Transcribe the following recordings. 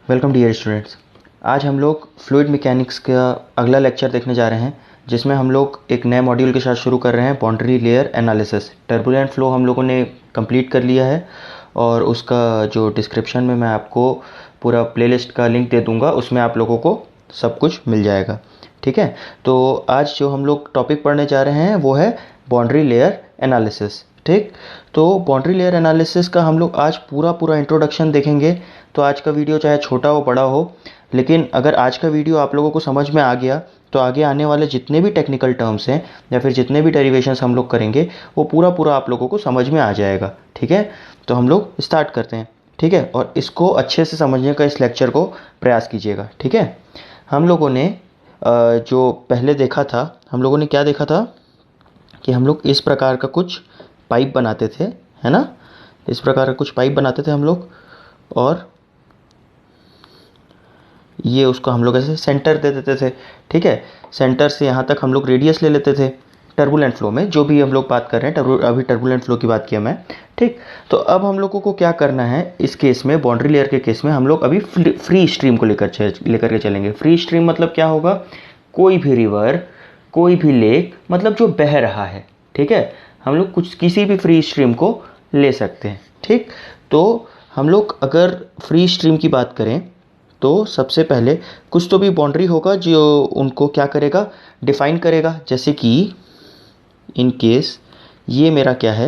Welcome dear students. आज हम लोग फ्लूइड मैकेनिक्स का अगला लेक्चर देखने जा रहे हैं, जिसमें हम लोग एक नए मॉड्यूल के साथ शुरू कर रहे हैं, boundary layer analysis. Turbulent flow हम लोगों ने कंप्लीट कर लिया है और उसका जो डिस्क्रिप्शन में मैं आपको पूरा प्लेलिस्ट का लिंक दे दूंगा, उसमें आप लोगों को सब कुछ मिल जाएगा। ठीक है, तो आज जो हम लोग टॉपिक पढ़ने जा रहे हैं वो है बाउंड्री लेयर एनालिसिस। ठीक, तो बाउंड्री लेयर एनालिसिस का हम लोग आज पूरा इंट्रोडक्शन देखेंगे। तो आज का वीडियो चाहे छोटा हो बड़ा हो, लेकिन अगर आज का वीडियो आप लोगों को समझ में आ गया तो आगे आने वाले जितने भी टेक्निकल टर्म्स हैं या फिर जितने भी डेरिवेशंस हम लोग करेंगे वो पूरा आप लोगों को समझ में आ जाएगा। ठीक है, तो हम लोग स्टार्ट करते हैं। ठीक है, और इसको अच्छे से समझने का इस लेक्चर को प्रयास कीजिएगा। ठीक है, हम लोगों ने जो पहले देखा था, हम लोगों ने क्या देखा था कि हम लोग इस प्रकार का कुछ पाइप बनाते थे, है ना। इस प्रकार का कुछ पाइप बनाते थे हम लोग, और ये उसको हम लोग ऐसे सेंटर दे देते थे। ठीक है, सेंटर से यहाँ तक हम लोग रेडियस ले लेते थे टर्बुलेंट फ्लो में, जो भी हम लोग बात कर रहे हैं अभी टर्बुलेंट फ्लो की बात किया मैं। ठीक, तो अब हम लोगों को क्या करना है इस केस में, बाउंड्री लेयर के केस में हम लोग अभी फ्री स्ट्रीम को लेकर के चलेंगे। फ्री स्ट्रीम मतलब क्या होगा, कोई भी रिवर, कोई भी लेक, मतलब जो बह रहा है। ठीक है, हम लोग कुछ किसी भी फ्री स्ट्रीम को ले सकते हैं। ठीक, तो हम लोग अगर फ्री स्ट्रीम की बात करें तो सबसे पहले कुछ तो भी बाउंड्री होगा जो उनको क्या करेगा, डिफाइन करेगा। जैसे कि इन केस ये मेरा क्या है,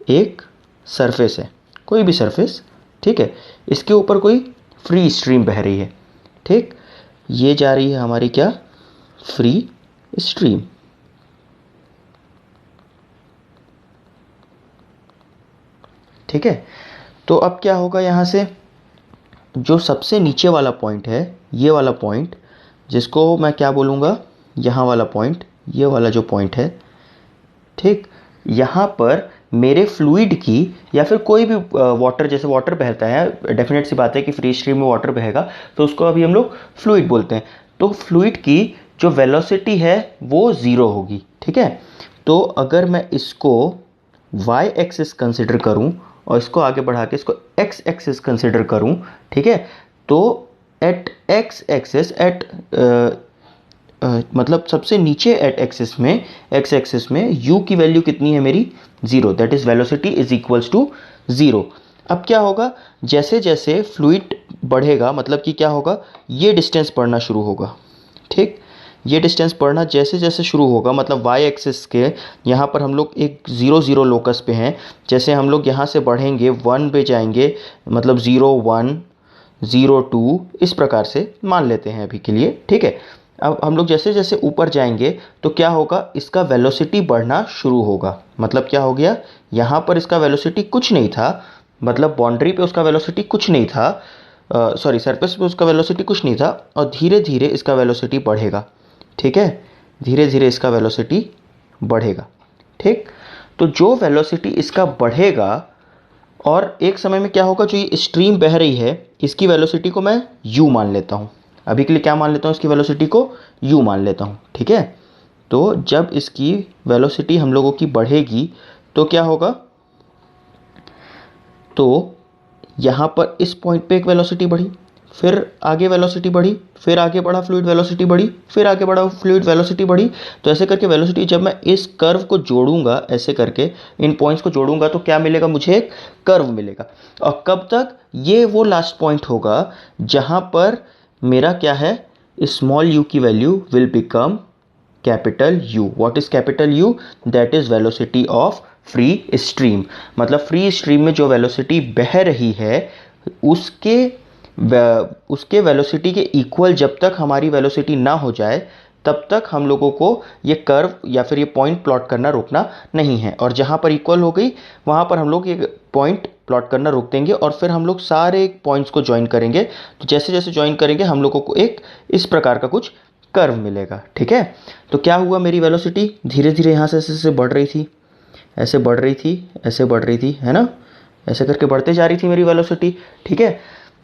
एक सरफेस है, कोई भी सरफेस। ठीक है, इसके ऊपर कोई फ्री स्ट्रीम बह रही है। ठीक, ये जा रही है हमारी क्या, फ्री स्ट्रीम। ठीक है, तो अब क्या होगा, यहाँ से जो सबसे नीचे वाला पॉइंट है, ये वाला पॉइंट, जिसको मैं क्या बोलूँगा, यहाँ वाला पॉइंट, ये वाला जो पॉइंट है। ठीक, यहाँ पर मेरे फ्लूइड की या फिर कोई भी वाटर, जैसे वाटर बहता है, डेफिनेट सी बात है कि फ्री स्ट्रीम में वाटर बहेगा, तो उसको अभी हम लोग फ्लूइड बोलते हैं। तो फ्लूइड की जो वेलोसिटी है वो ज़ीरो होगी। ठीक है, तो अगर मैं इसको वाई एक्सिस कंसिडर करूं और इसको आगे बढ़ा के इसको एक्स एक्सिस कंसिडर करूं, ठीक है, तो एट एक्स एक्सिस, मतलब सबसे नीचे एट एक्सिस में, एक्स एक्सिस में u की वैल्यू कितनी है मेरी, zero, that is velocity is equals to zero. अब क्या होगा, जैसे जैसे फ्लूइड बढ़ेगा, मतलब कि क्या होगा, ये डिस्टेंस बढ़ना शुरू होगा। ठीक, ये डिस्टेंस बढ़ना जैसे जैसे शुरू होगा, मतलब वाई एक्सिस के यहाँ पर हम लोग एक 0 0 लोकस पे हैं। जैसे हम लोग यहाँ से बढ़ेंगे 1 पे जाएंगे, मतलब 0 1 0 2, इस प्रकार से मान लेते हैं अभी के लिए। ठीक है, अब हम लोग जैसे जैसे ऊपर जाएंगे तो क्या होगा, इसका वेलोसिटी बढ़ना शुरू होगा। मतलब क्या हो गया, यहाँ पर इसका वेलोसिटी कुछ नहीं था, मतलब बाउंड्री पे उसका वेलोसिटी कुछ नहीं था, सॉरी सरफेस पे उसका वेलोसिटी कुछ नहीं था, और धीरे धीरे इसका वेलोसिटी बढ़ेगा। ठीक है, धीरे धीरे इसका वेलोसिटी बढ़ेगा। ठीक, तो जो वेलोसिटी इसका बढ़ेगा, और एक समय में क्या होगा, जो ये स्ट्रीम बह रही है इसकी वेलोसिटी को मैं u मान लेता हूँ। अभी के लिए क्या मान लेता हूँ, इसकी वेलोसिटी को u मान लेता हूँ। ठीक है, तो जब इसकी वेलोसिटी हम लोगों की बढ़ेगी तो क्या होगा, तो यहाँ पर इस पॉइंट पे एक वेलोसिटी बढ़ी, फिर आगे वेलोसिटी बढ़ी, फिर आगे बढ़ा फ्लूइड, वेलोसिटी बढ़ी, फिर आगे बढ़ा फ्लूइड, वेलोसिटी बढ़ी। तो ऐसे करके वेलोसिटी, जब मैं इस कर्व को जोड़ूंगा, ऐसे करके इन पॉइंट्स को जोड़ूंगा तो क्या मिलेगा, मुझे एक कर्व मिलेगा। और कब तक, ये वो लास्ट पॉइंट होगा जहाँ पर मेरा क्या है, स्मॉल u की value will become capital U। What is capital U, that is velocity of free stream. मतलब फ्री स्ट्रीम में जो वेलोसिटी बह रही है उसके वेलोसिटी के इक्वल जब तक हमारी वेलोसिटी ना हो जाए, तब तक हम लोगों को ये कर्व या फिर ये पॉइंट प्लॉट करना रोकना नहीं है। और जहाँ पर इक्वल हो गई वहाँ पर हम लोग ये पॉइंट प्लॉट करना रोक देंगे, और फिर हम लोग सारे पॉइंट्स को ज्वाइन करेंगे। तो जैसे जैसे ज्वाइन करेंगे हम लोगों को एक इस प्रकार का कुछ कर्व मिलेगा। ठीक है, तो क्या हुआ, मेरी वेलोसिटी धीरे धीरे यहाँ से ऐसे बढ़ रही थी, ऐसे बढ़ रही थी, ऐसे बढ़ रही थी, है ना, ऐसे करके बढ़ते जा रही थी मेरी वेलोसिटी। ठीक है,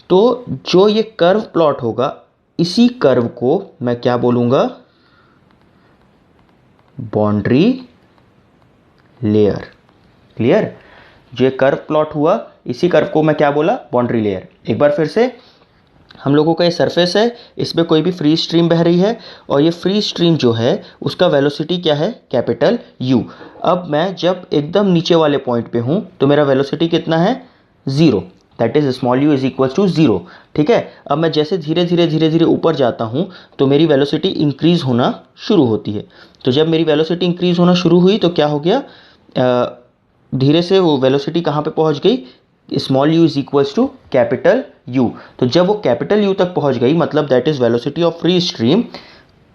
तो जो ये कर्व प्लॉट होगा, इसी कर्व को मैं क्या बोलूंगा, बाउंड्री लेयर। क्लियर, जो ये कर्व प्लॉट हुआ इसी कर्व को मैं क्या बोला, बाउंड्री लेयर। एक बार फिर से, हम लोगों का ये सरफेस है, इसमें कोई भी फ्री स्ट्रीम बह रही है और ये फ्री स्ट्रीम जो है उसका वेलोसिटी क्या है, कैपिटल यू। अब मैं जब एकदम नीचे वाले पॉइंट पे हूँ तो मेरा वेलोसिटी कितना है, zero, that is small u is equal to zero. ठीक है, अब मैं जैसे धीरे धीरे ऊपर जाता हूँ तो मेरी वेलोसिटी इंक्रीज़ होना शुरू होती है। तो जब मेरी वेलोसिटी इंक्रीज़ होना शुरू हुई तो क्या हो गया, धीरे से वो वेलोसिटी कहाँ पे पहुँच गई, small u is equals to capital U. तो जब वो कैपिटल यू तक पहुंच गई, मतलब that is velocity of free stream,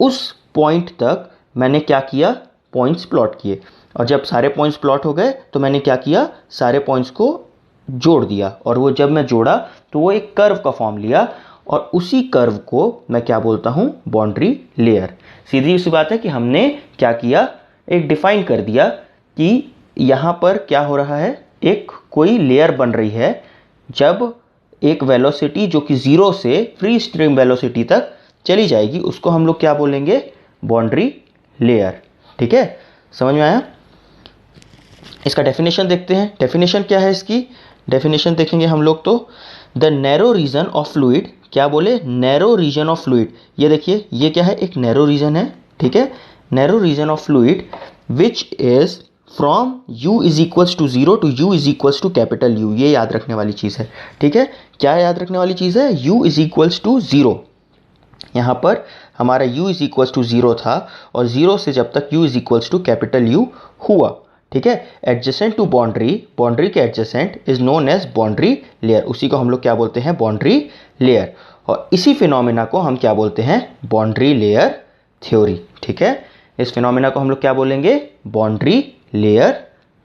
उस पॉइंट तक मैंने क्या किया, पॉइंट्स प्लॉट किए। और जब सारे पॉइंट्स प्लॉट हो गए तो मैंने क्या किया, सारे पॉइंट्स को जोड़ दिया। और वो जब मैं जोड़ा तो वो एक कर्व का फॉर्म लिया और उसी कर्व को मैं क्या बोलता हूँ, बाउंड्री लेयर। सीधी सी बात है कि हमने क्या किया, एक डिफाइन कर दिया कि यहाँ पर क्या हो रहा है, एक कोई लेयर बन रही है जब एक वेलोसिटी जो कि ज़ीरो से फ्री स्ट्रीम वेलोसिटी तक चली जाएगी, उसको हम लोग क्या बोलेंगे, बाउंड्री लेयर। ठीक है, समझ में आया। इसका डेफिनेशन देखते हैं, डेफिनेशन क्या है इसकी, डेफिनेशन देखेंगे हम लोग तो the narrow region of fluid, क्या बोले, नैरो रीजन ऑफ फ्लूइड। ये देखिए ये क्या है, एक नैरो रीजन है। ठीक है, narrow region of fluid which is from u is equals to zero to u is equals to capital U। ये याद रखने वाली चीज़ है। ठीक है, क्या याद रखने वाली चीज़ है, u is equals to zero. यहाँ पर हमारा u is equals to zero था और जीरो से जब तक u is equals to capital U हुआ। ठीक है, एडजेसेंट टू बाउंड्री, बाउंड्री के adjacent is known as boundary layer, उसी को हम लोग क्या बोलते हैं, बाउंड्री लेयर। और इसी फिनोमेना को हम क्या बोलते हैं, बाउंड्री लेयर थ्योरी। ठीक है, इस फिनोमेना को हम लोग क्या बोलेंगे, बाउंड्री लेयर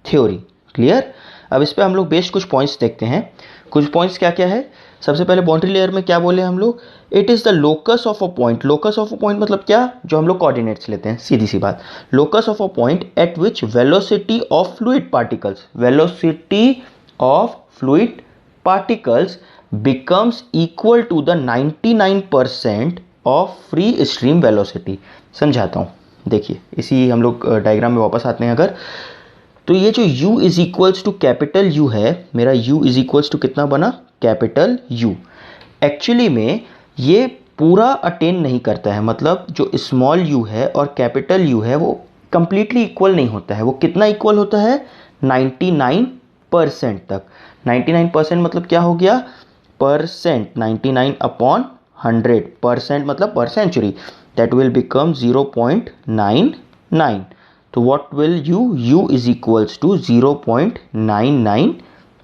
थ्योरी। क्लियर। अब इस पे हम लोग बेस्ड कुछ पॉइंट्स देखते हैं। कुछ पॉइंट्स क्या क्या है, सबसे पहले बाउंड्री लेयर में क्या बोले हम लोग, it is the locus of a point. Locus of a point मतलब क्या, जो हम लोग कोऑर्डिनेट्स लेते हैं, सीधी सी बात। Locus of a point at which velocity of fluid particles, velocity of fluid particles becomes equal to the 99% of free stream velocity. समझाता हूँ, देखिए इसी हम लोग डायग्राम में वापस आते हैं अगर, तो ये जो u is equals to capital U है, मेरा u इज इक्वल्स टू कितना बना, कैपिटल U। एक्चुअली में ये पूरा अटेन नहीं करता है, मतलब जो स्मॉल u है और कैपिटल U है वो कंप्लीटली इक्वल नहीं होता है। वो कितना इक्वल होता है, 99% तक। 99% मतलब क्या हो गया, परसेंट, 99 अपॉन 100%, मतलब पर सेंचुरी, that will become 0.99. तो what will u is equals to 0.99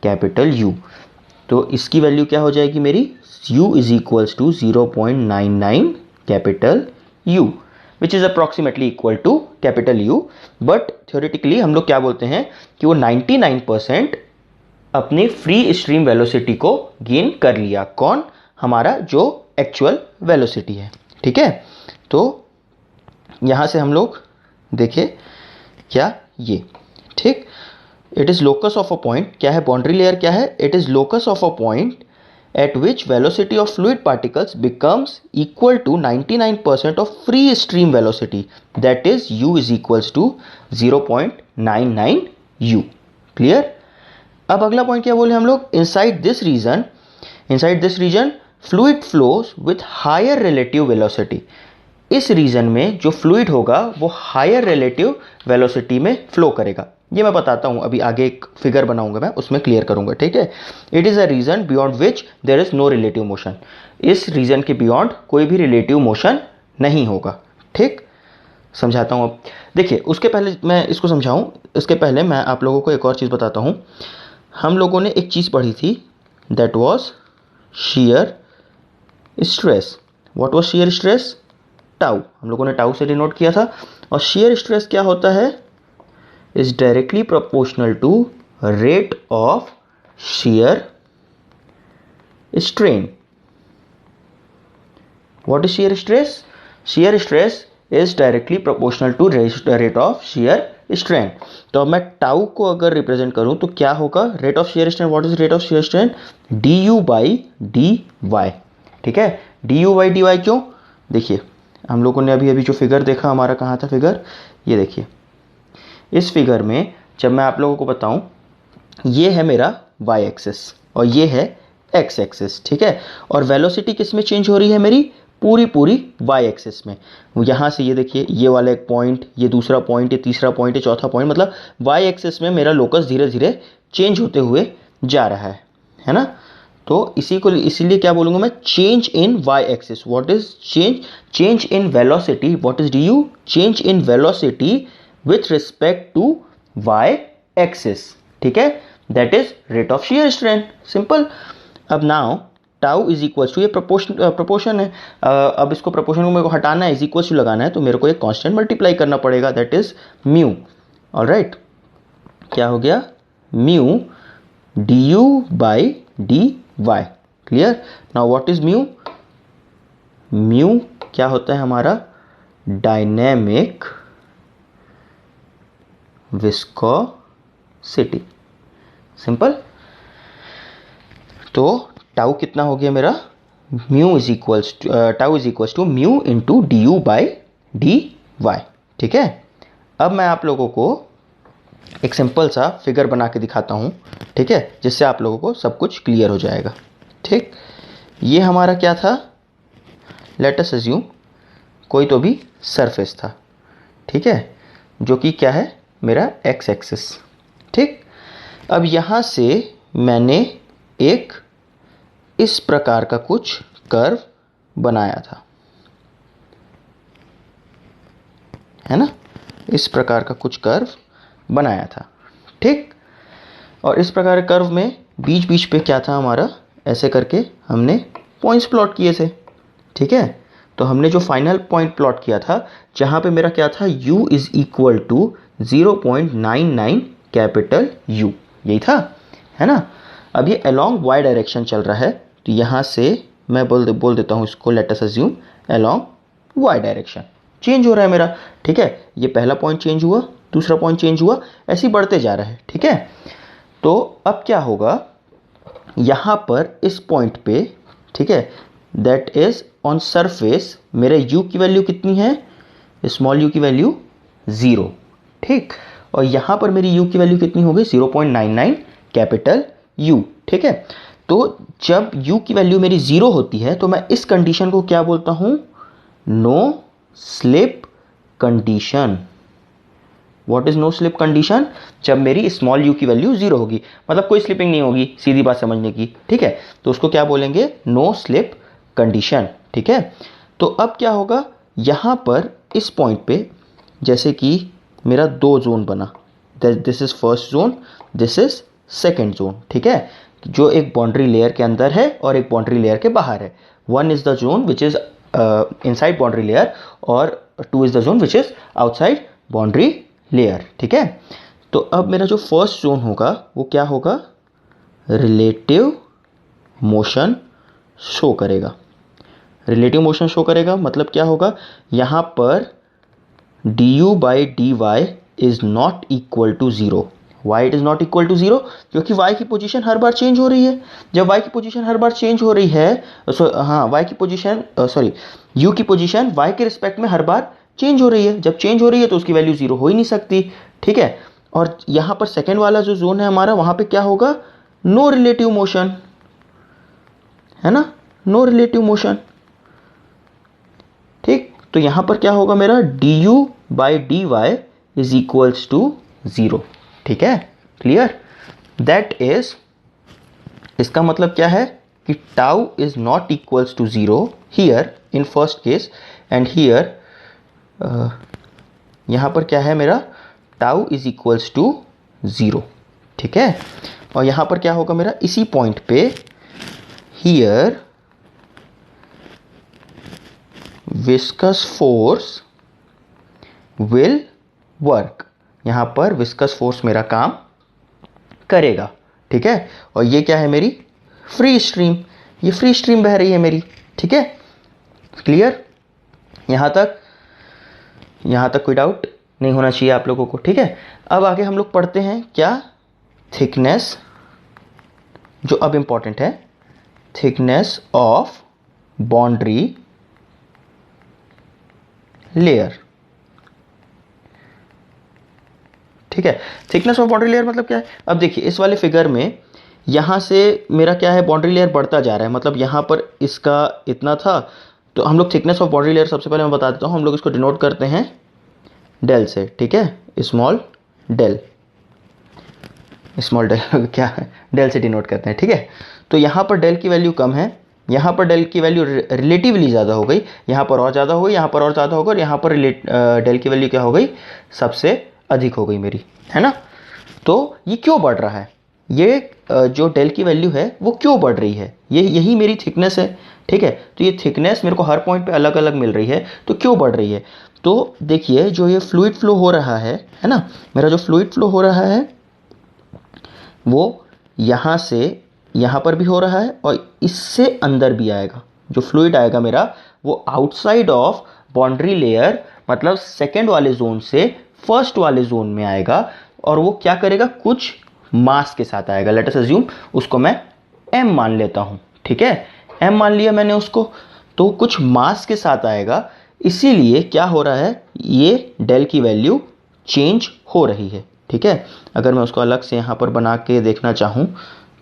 capital U। तो इसकी वैल्यू क्या हो जाएगी मेरी, u is equals to 0.99 capital U, which is approximately equal to capital U। But theoretically हम लोग क्या बोलते हैं कि वो 99% अपनी फ्री स्ट्रीम वेलोसिटी को गेन कर लिया। कौन, हमारा जो एक्चुअल वेलोसिटी है। ठीक है, तो यहाँ से हम लोग देखें क्या, ये ठीक, it is locus of a point, क्या है, बाउंड्री लेयर क्या है, it is locus of a point at which velocity of fluid particles becomes equal to 99% of free stream velocity, that is u is equals to 0.99 u। Clear. अब अगला point क्या बोले हम लोग, inside this region fluid flows with higher relative velocity. इस region में जो fluid होगा वो हायर रिलेटिव वेलोसिटी में फ्लो करेगा। ये मैं बताता हूँ, अभी आगे एक फिगर बनाऊंगा मैं, उसमें क्लियर करूंगा। ठीक है, it is a region beyond which there is no relative motion. इस रीजन के बियॉन्ड कोई भी रिलेटिव मोशन नहीं होगा। ठीक, समझाता हूँ। अब देखिए, उसके पहले मैं इसको समझाऊँ, उसके पहले मैं आप लोगों को एक और चीज़ बताता हूँ। हम लोगों ने एक चीज़ पढ़ी थी, that was shear stress. What was shear stress, tau, हम लोगों ने टाउ से डिनोट किया था। और shear स्ट्रेस क्या होता है, is directly proportional to rate of shear strain। What is shear stress, shear stress is directly proportional to rate of shear strain। तो अब मैं टाउ को अगर रिप्रेजेंट करूं तो क्या होगा, rate of shear strain, what is rate of shear strain, du by dy। ठीक है, du बाई dy क्यों, देखिए हम लोगों ने अभी जो फिगर देखा, हमारा कहाँ था फिगर, ये देखिए। इस फिगर में जब मैं आप लोगों को बताऊं, ये है मेरा y एक्सिस और ये है एक्स एक्सिस, ठीक है। और वेलोसिटी किस में चेंज हो रही है मेरी, पूरी पूरी वाई एक्सिस में। यहाँ से ये देखिए, ये वाला एक पॉइंट, ये दूसरा पॉइंट, ये तीसरा पॉइंट, ये चौथा पॉइंट, मतलब वाई एक्सिस में मेरा लोकस धीरे धीरे चेंज होते हुए जा रहा है ना। तो इसी को इसीलिए क्या बोलूँगा मैं, change in y axis. What is change, change in velocity. What is d u, change in velocity with respect to y axis, ठीक है। That is rate of shear strain, simple. अब now tau is equal to, ये proportion है, अब इसको proportion को मेरे को हटाना है, इज इक्वल टू लगाना है, तो मेरे को एक कांस्टेंट मल्टीप्लाई करना पड़ेगा, दैट इज म्यू। ऑलराइट, क्या हो गया, mu d u by d y. Clear. Now what is mu, mu क्या होता है हमारा, डायनेमिक विस्कोसिटी, सिंपल। तो टाउ कितना हो गया मेरा, mu is equals tau is equals to mu into d u by d y, ठीक है। अब मैं आप लोगों को एक सिंपल सा फिगर बना के दिखाता हूँ, ठीक है, जिससे आप लोगों को सब कुछ क्लियर हो जाएगा, ठीक। ये हमारा क्या था, लेट अस अज्यूम कोई तो भी सरफेस था, ठीक है, जो कि क्या है मेरा एक्स एक्सिस, ठीक। अब यहाँ से मैंने एक इस प्रकार का कुछ कर्व बनाया था, है ना, इस प्रकार का कुछ कर्व बनाया था, ठीक। और इस प्रकार के कर्व में बीच बीच पे क्या था हमारा, ऐसे करके हमने पॉइंट्स प्लॉट किए थे, ठीक है। तो हमने जो फाइनल पॉइंट प्लॉट किया था, जहाँ पे मेरा क्या था, u is equal to 0.99 capital U, यही था, है ना। अब ये अलोंग y डायरेक्शन चल रहा है, तो यहाँ से मैं बोल देता हूँ इसको, let us assume along y direction change हो रहा है मेरा, ठीक है। ये पहला पॉइंट चेंज हुआ, दूसरा पॉइंट चेंज हुआ, ऐसे ही बढ़ते जा रहा है, ठीक है। तो अब क्या होगा, यहाँ पर इस पॉइंट पे, ठीक है, दैट इज ऑन सरफेस, मेरे u की वैल्यू कितनी है, स्मॉल u की वैल्यू 0, ठीक। और यहाँ पर मेरी u की वैल्यू कितनी होगी, 0.99 कैपिटल U, ठीक है। तो जब u की वैल्यू मेरी 0 होती है, तो मैं इस कंडीशन को क्या बोलता हूँ, no slip condition. What is no slip condition, जब मेरी स्मॉल u की वैल्यू 0 होगी, मतलब कोई स्लिपिंग नहीं होगी, सीधी बात समझने की, ठीक है। तो उसको क्या बोलेंगे, नो स्लिप कंडीशन, ठीक है। तो अब क्या होगा, यहाँ पर इस पॉइंट पे जैसे कि मेरा दो जोन बना, this is first zone, this is second zone, ठीक है, जो एक बाउंड्री लेयर के अंदर है और एक बाउंड्री लेयर के बाहर है। One is the zone which is inside boundary layer और two is the zone which is outside boundary layer, ठीक है। तो अब मेरा जो फर्स्ट जोन होगा वो क्या होगा, रिलेटिव मोशन शो करेगा। रिलेटिव मोशन शो करेगा मतलब क्या होगा, यहाँ पर d u by d y is not equal to 0। Why it is not equal to 0 क्योंकि y की पोजीशन हर बार चेंज हो रही है। जब y की पोजीशन हर बार चेंज हो रही है, y की पोजीशन u की पोजीशन y के रिस्पेक्ट में हर बार चेंज हो रही है। जब चेंज हो रही है तो उसकी वैल्यू 0 हो ही नहीं सकती, ठीक है। और यहाँ पर सेकेंड वाला जो जोन है हमारा, वहाँ पे क्या होगा, नो रिलेटिव मोशन, है ना, नो रिलेटिव मोशन, ठीक। तो यहाँ पर क्या होगा मेरा, d u by d y is equals to 0, ठीक है, क्लियर। दैट इज, इसका मतलब क्या है कि tau is not equals to 0 here in first case, and here यहाँ पर क्या है मेरा, टाउ इज इक्वल्स टू 0, ठीक है। और यहाँ पर क्या होगा मेरा, इसी पॉइंट पे here viscous force will work, यहाँ पर विस्कस फोर्स मेरा काम करेगा, ठीक है। और ये क्या है मेरी फ्री स्ट्रीम, ये फ्री स्ट्रीम बह रही है मेरी, ठीक है, क्लियर। यहाँ तक कोई डाउट नहीं होना चाहिए आप लोगों को, ठीक है। अब आगे हम लोग पढ़ते हैं क्या, थिकनेस, जो अब इंपॉर्टेंट है, थिकनेस ऑफ बाउंड्री लेयर, ठीक है। थिकनेस ऑफ बाउंड्री लेयर मतलब क्या है, अब देखिए इस वाले फिगर में यहाँ से मेरा क्या है, बाउंड्री लेयर बढ़ता जा रहा है, मतलब यहाँ पर इसका इतना था, तो हम लोग थिकनेस ऑफ बाउंड्री लेयर सबसे पहले मैं बता देता हूँ, हम लोग इसको डिनोट करते हैं डेल से, ठीक है, स्मॉल डेल, स्मॉल डेल क्या है, डेल से डिनोट करते हैं, ठीक है। तो यहाँ पर डेल की वैल्यू कम है, यहाँ पर डेल की वैल्यू रिलेटिवली ज़्यादा हो गई, यहाँ पर और ज़्यादा हो गई, यहाँ पर और ज़्यादा हो गई, और यहाँ पर डेल की वैल्यू क्या हो गई, सबसे अधिक हो गई मेरी, है ना। तो ये क्यों बढ़ रहा है, ये जो डेल की वैल्यू है वो क्यों बढ़ रही है, यही मेरी थिकनेस है, ठीक है। तो ये थिकनेस मेरे को हर पॉइंट पे अलग अलग मिल रही है, तो क्यों बढ़ रही है। तो देखिए जो ये फ्लूइड फ्लो हो रहा है ना, मेरा जो फ्लूइड फ्लो हो रहा है वो यहाँ से यहाँ पर भी हो रहा है, और इससे अंदर भी आएगा, जो फ्लूइड आएगा मेरा वो आउटसाइड ऑफ बाउंड्री लेयर, मतलब सेकेंड वाले जोन से फर्स्ट वाले जोन में आएगा, और वो क्या करेगा, कुछ मास के साथ आएगा। लेट अस अज्यूम उसको मैं m मान लेता हूँ, ठीक है, m मान लिया मैंने उसको, तो कुछ मास के साथ आएगा, इसीलिए क्या हो रहा है, ये डेल की वैल्यू चेंज हो रही है, ठीक है। अगर मैं उसको अलग से यहाँ पर बना के देखना चाहूँ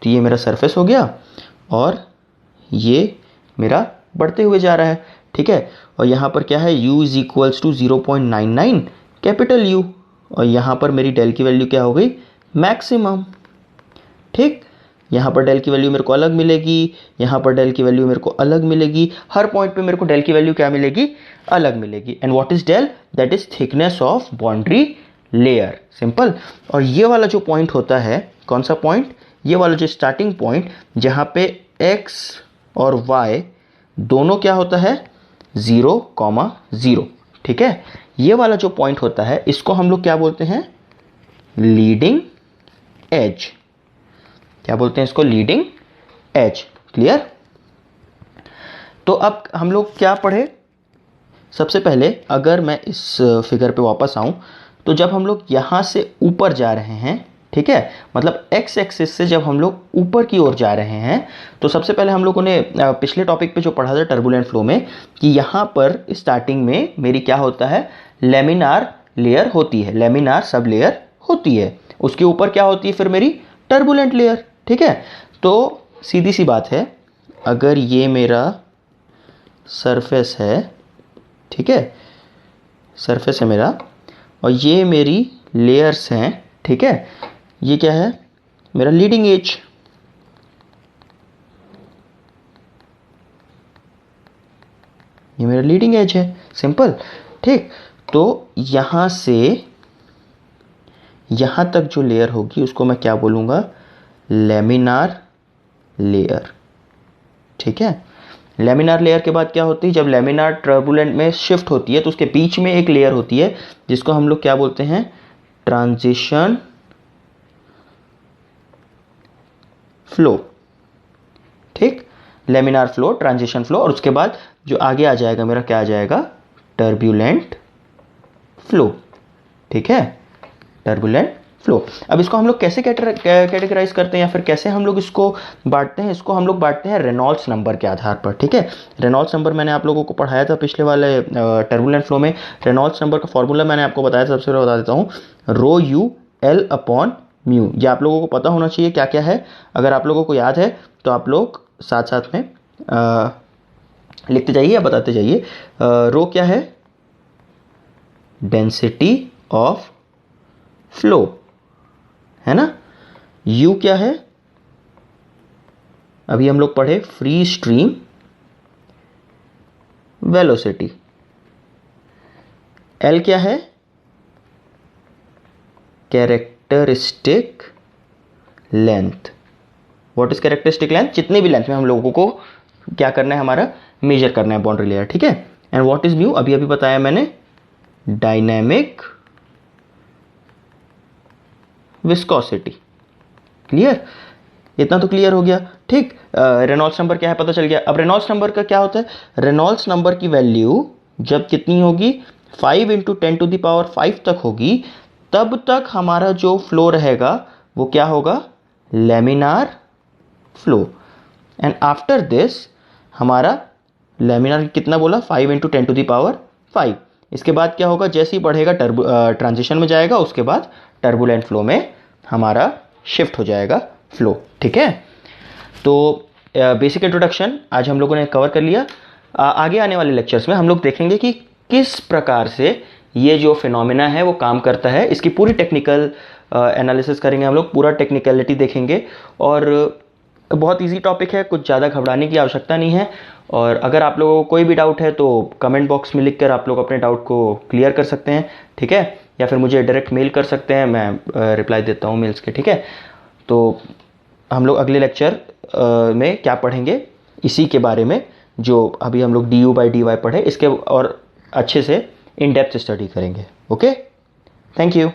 तो ये मेरा सरफेस हो गया, और ये मेरा बढ़ते हुए जा रहा है, ठीक है। और यहाँ पर क्या है, u is equals to 0.99 capital U, और यहाँ पर मेरी डेल की वैल्यू क्या हो गई, मैक्सिमम, ठीक। यहाँ पर डेल की वैल्यू मेरे को अलग मिलेगी, यहाँ पर डेल की वैल्यू मेरे को अलग मिलेगी, हर पॉइंट पे मेरे को डेल की वैल्यू क्या मिलेगी, अलग मिलेगी। And what is del, that is thickness of boundary layer, simple. और ये वाला जो पॉइंट होता है, कौन सा पॉइंट, ये वाला जो स्टार्टिंग पॉइंट जहाँ पे x और y दोनों क्या होता है 0,0, ठीक है। ये वाला जो पॉइंट होता है इसको हम लोग क्या बोलते हैं, लीडिंग एज, क्या बोलते हैं इसको, लीडिंग एज, क्लियर। तो अब हम लोग क्या पढ़े, सबसे पहले अगर मैं इस फिगर पे वापस आऊं, तो जब हम लोग यहाँ से ऊपर जा रहे हैं, ठीक है, मतलब x एक्सिस से जब हम लोग ऊपर की ओर जा रहे हैं, तो सबसे पहले हम लोगों ने पिछले टॉपिक पे जो पढ़ा था टर्बुलेंट फ्लो में, कि यहाँ पर स्टार्टिंग में मेरी क्या होता है, लेमिनार लेयर होती है, लेमिनार सब लेयर होती है, उसके ऊपर क्या होती है फिर मेरी टर्बुलेंट लेयर, ठीक है। तो सीधी सी बात है, अगर ये मेरा सरफेस है, ठीक है, सरफेस है मेरा, और ये मेरी लेयर्स हैं, ठीक है, ये क्या है, मेरा लीडिंग एज, ये मेरा लीडिंग एज है, सिंपल, ठीक। तो यहां से यहां तक जो लेयर होगी उसको मैं क्या बोलूंगा, लेमिनार लेयर, ठीक है। लेमिनार लेयर के बाद क्या होती है, जब लेमिनार टर्बुलेंट में शिफ्ट होती है तो उसके बीच में एक लेयर होती है जिसको हम लोग क्या बोलते हैं, ट्रांजिशन फ्लो, ठीक, लेमिनार फ्लो, ट्रांजिशन फ्लो, और उसके बाद जो आगे आ जाएगा मेरा क्या आ जाएगा, टर्बुलेंट फ्लो, ठीक है, टर्बुलेंट फ्लो। अब इसको हम लोग कैसे कैटेगराइज करते हैं, या फिर कैसे हम लोग इसको बांटते हैं, इसको हम लोग बांटते हैं रेनॉल्ड्स नंबर के आधार पर, ठीक है। रेनॉल्ड्स नंबर मैंने आप लोगों को पढ़ाया था पिछले वाले टर्बुलेंट फ्लो में। रेनॉल्ड्स नंबर का फॉर्मूला मैंने आपको बताया था, सबसे पहले बता देता हूँ, रो यू एल अपॉन म्यू, ये आप लोगों को पता होना चाहिए क्या क्या है। अगर आप लोगों को याद है तो आप लोग साथ साथ में लिखते जाइए या बताते जाइए। रो क्या है, डेंसिटी ऑफ फ्लो, है ना। यू क्या है, अभी हम लोग पढ़े, फ्री स्ट्रीम वेलोसिटी। एल क्या है, characteristic length. What is characteristic length, जितनी भी लेंथ में हम लोगों को क्या करना है, हमारा मेजर करना है बाउंड्री लेयर, ठीक है। एंड व्हाट इज म्यू, अभी अभी बताया मैंने, डायनेमिक विस्कोसिटी, क्लियर, इतना तो क्लियर हो गया, ठीक। रेनॉल्ड्स नंबर क्या है पता चल गया। अब रेनॉल्ड्स नंबर का क्या होता है, रेनॉल्ड्स नंबर की वैल्यू जब कितनी होगी, 5 × 10⁵ तक होगी, तब तक हमारा जो फ्लो रहेगा वो क्या होगा, laminar flow. And after this हमारा लेमिनार कितना बोला, 5 × 10⁵। इसके बाद क्या होगा, जैसे ही बढ़ेगा ट्रांजिशन में जाएगा, उसके बाद टर्बुलेंट फ्लो में हमारा शिफ्ट हो जाएगा फ्लो। ठीक है, तो बेसिक इंट्रोडक्शन आज हम लोगों ने कवर कर लिया। आगे आने वाले लेक्चर्स में हम लोग देखेंगे कि किस प्रकार से ये जो फिनोमेना है वो काम करता है। इसकी पूरी टेक्निकल एनालिसिस करेंगे हम लोग, पूरा टेक्निकलिटी देखेंगे। और बहुत इजी टॉपिक है, कुछ ज़्यादा घबराने की आवश्यकता नहीं है। और अगर आप लोगों को कोई भी डाउट है तो कमेंट बॉक्स में लिखकर आप लोग अपने डाउट को क्लियर कर सकते हैं, ठीक है, या फिर मुझे डायरेक्ट मेल कर सकते हैं, मैं रिप्लाई देता हूँ मेल्स के, ठीक है। तो हम लोग अगले लेक्चर में क्या पढ़ेंगे इसी के बारे में, जो अभी हम लोग du/dy पढ़े, इसके और अच्छे से इन डेप्थ स्टडी करेंगे। Okay, thank you.